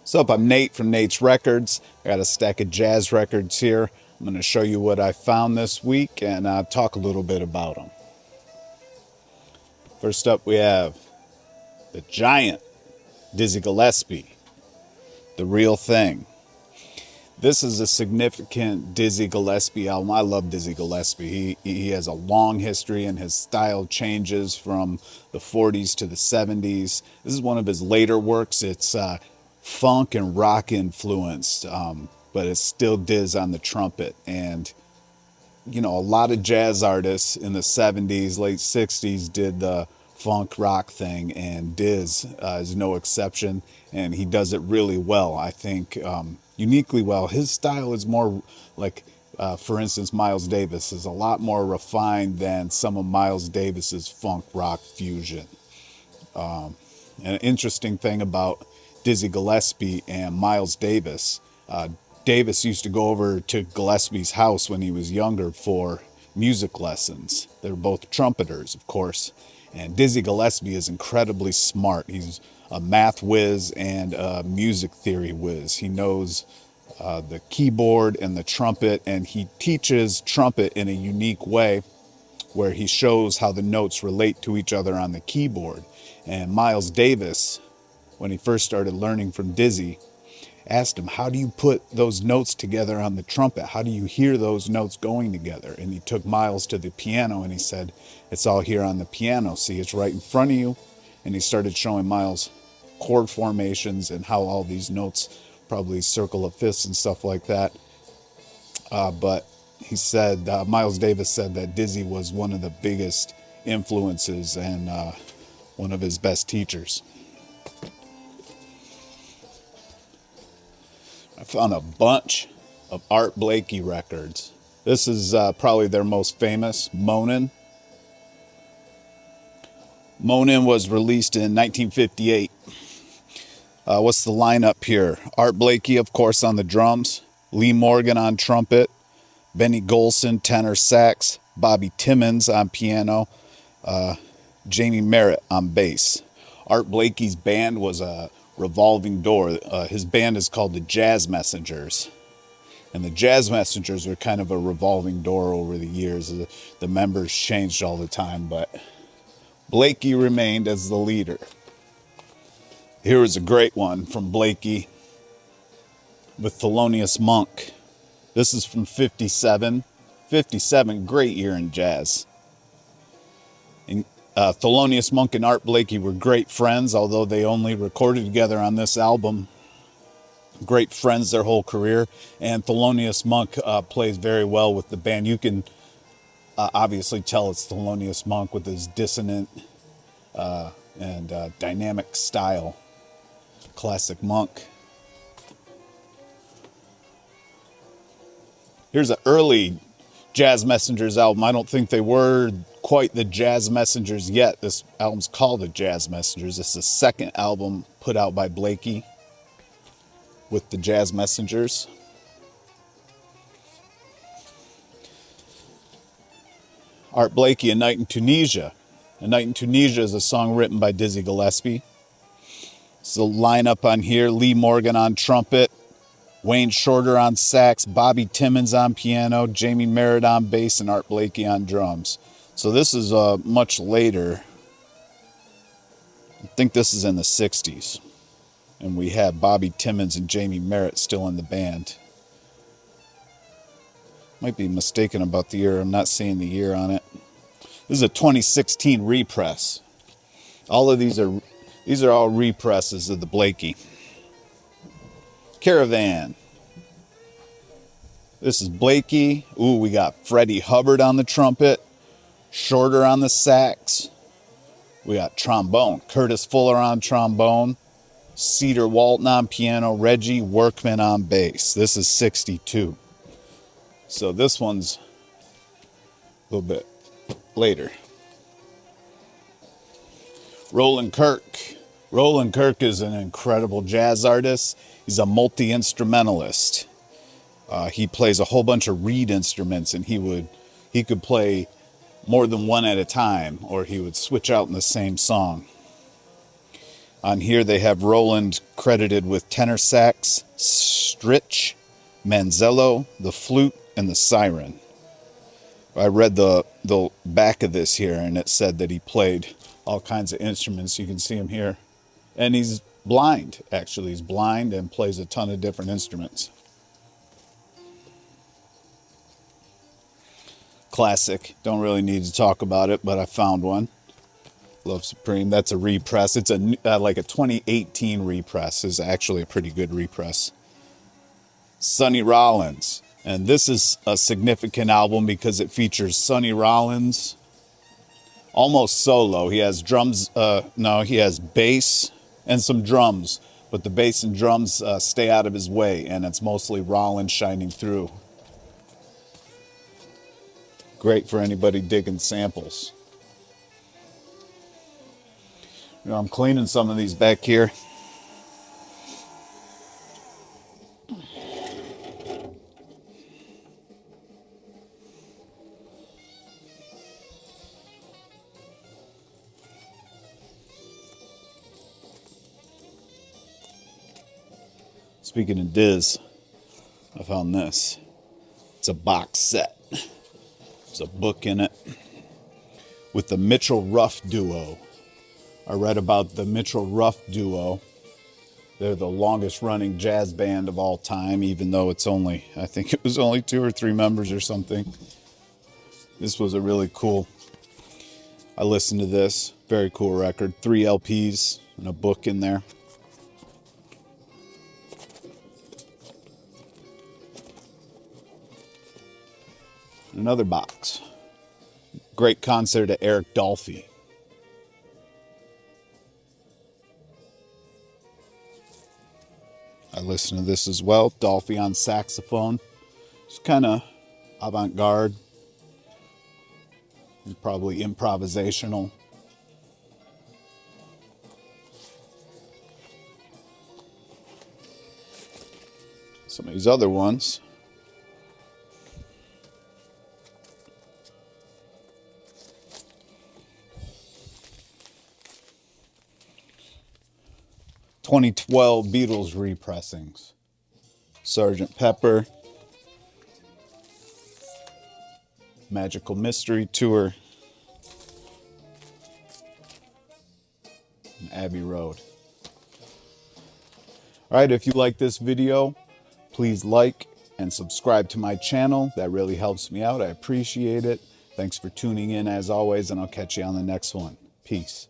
What's up? I'm Nate from Nate's Records. I got a stack of jazz records here. I'm going to show you what I found this week and talk a little bit about them. First up, we have the giant Dizzy Gillespie, The Real Thing. This is a significant Dizzy Gillespie album. I love Dizzy Gillespie. He has a long history and his style changes from the 40s to the 70s. This is one of his later works. It's funk and rock influenced, but it's still Diz on the trumpet. And, you know, a lot of jazz artists in the 70s, late 60s did the funk rock thing, and Diz is no exception, and he does it really well. I think uniquely well. His style is more like, for instance, Miles Davis is a lot more refined than some of Miles Davis's funk rock fusion. An interesting thing about Dizzy Gillespie and Miles Davis, Davis used to go over to Gillespie's house when he was younger for music lessons. They're both trumpeters, of course. And Dizzy Gillespie is incredibly smart. He's a math whiz and a music theory whiz. He knows the keyboard and the trumpet, and he teaches trumpet in a unique way where he shows how the notes relate to each other on the keyboard. And Miles Davis, when he first started learning from Dizzy, asked him, how do you put those notes together on the trumpet? How do you hear those notes going together? And he took Miles to the piano and he said, it's all here on the piano. See, it's right in front of you. And he started showing Miles chord formations and how all these notes probably circle of fifths and stuff like that. But he said, Miles Davis said that Dizzy was one of the biggest influences and one of his best teachers. I found a bunch of Art Blakey records. This is probably their most famous, Moanin'. Moanin' was released in 1958. What's the lineup here? Art Blakey, of course, on the drums. Lee Morgan on trumpet. Benny Golson, tenor sax. Bobby Timmons on piano. Jamie Merritt on bass. Art Blakey's band was a revolving door. His band is called the Jazz Messengers. And the Jazz Messengers were kind of a revolving door over the years. The members changed all the time, but Blakey remained as the leader. Here is a great one from Blakey with Thelonious Monk. This is from 57. 57, great year in jazz. And Thelonious Monk and Art Blakey were great friends, although they only recorded together on this album. Great friends their whole career. And Thelonious Monk plays very well with the band. You can obviously tell it's Thelonious Monk with his dissonant and dynamic style. Classic Monk. Here's an early Jazz Messengers album. I don't think they were quite the Jazz Messengers yet. This album's called the Jazz Messengers. It's the second album put out by Blakey with the Jazz Messengers. Art Blakey, A Night in Tunisia. A Night in Tunisia is a song written by Dizzy Gillespie. So lineup on here, Lee Morgan on trumpet, Wayne Shorter on sax, Bobby Timmons on piano, Jamie Merritt on bass, and Art Blakey on drums. So this is much later. I think this is in the 60s. And we have Bobby Timmons and Jamie Merritt still in the band. Might be mistaken about the year. I'm not seeing the year on it. This is a 2016 repress. All of these are all represses of the Blakey. Caravan. This is Blakey. Ooh, we got Freddie Hubbard on the trumpet. Shorter on the sax. We got trombone. Curtis Fuller on trombone. Cedar Walton on piano. Reggie Workman on bass. This is 62. So this one's a little bit later. Roland Kirk. Roland Kirk is an incredible jazz artist. He's a multi-instrumentalist. He plays a whole bunch of reed instruments, and he could play more than one at a time, or he would switch out in the same song. On here they have Roland credited with tenor sax, stritch, manzello, the flute, and the siren. I read the back of this here, and it said that he played all kinds of instruments. You can see him here. And he's blind, actually. He's blind and plays a ton of different instruments. Classic. Don't really need to talk about it, but I found one. Love Supreme. That's a repress. It's like a 2018 repress. It's actually a pretty good repress. Sonny Rollins. And this is a significant album because it features Sonny Rollins almost solo. He has drums. He has bass and some drums, but the bass and drums stay out of his way, and it's mostly Rollins shining through. Great for anybody digging samples. You know, I'm cleaning some of these back here. Speaking of Diz, I found this. It's a box set. There's a book in it with the Mitchell Ruff Duo. I read about the Mitchell Ruff Duo. They're the longest running jazz band of all time, even though it's only, I think it was only 2 or 3 members or something. This was a really cool, I listened to this, very cool record. 3 LPs and a book in there. Another box. Great concert at Eric Dolphy. I listened to this as well. Dolphy on saxophone. It's kind of avant-garde. And probably improvisational. Some of these other ones. (2012) Beatles repressings. Sgt. Pepper, Magical Mystery Tour, and Abbey Road. Alright, if you like this video, please like and subscribe to my channel. That really helps me out. I appreciate it. Thanks for tuning in as always, and I'll catch you on the next one. Peace.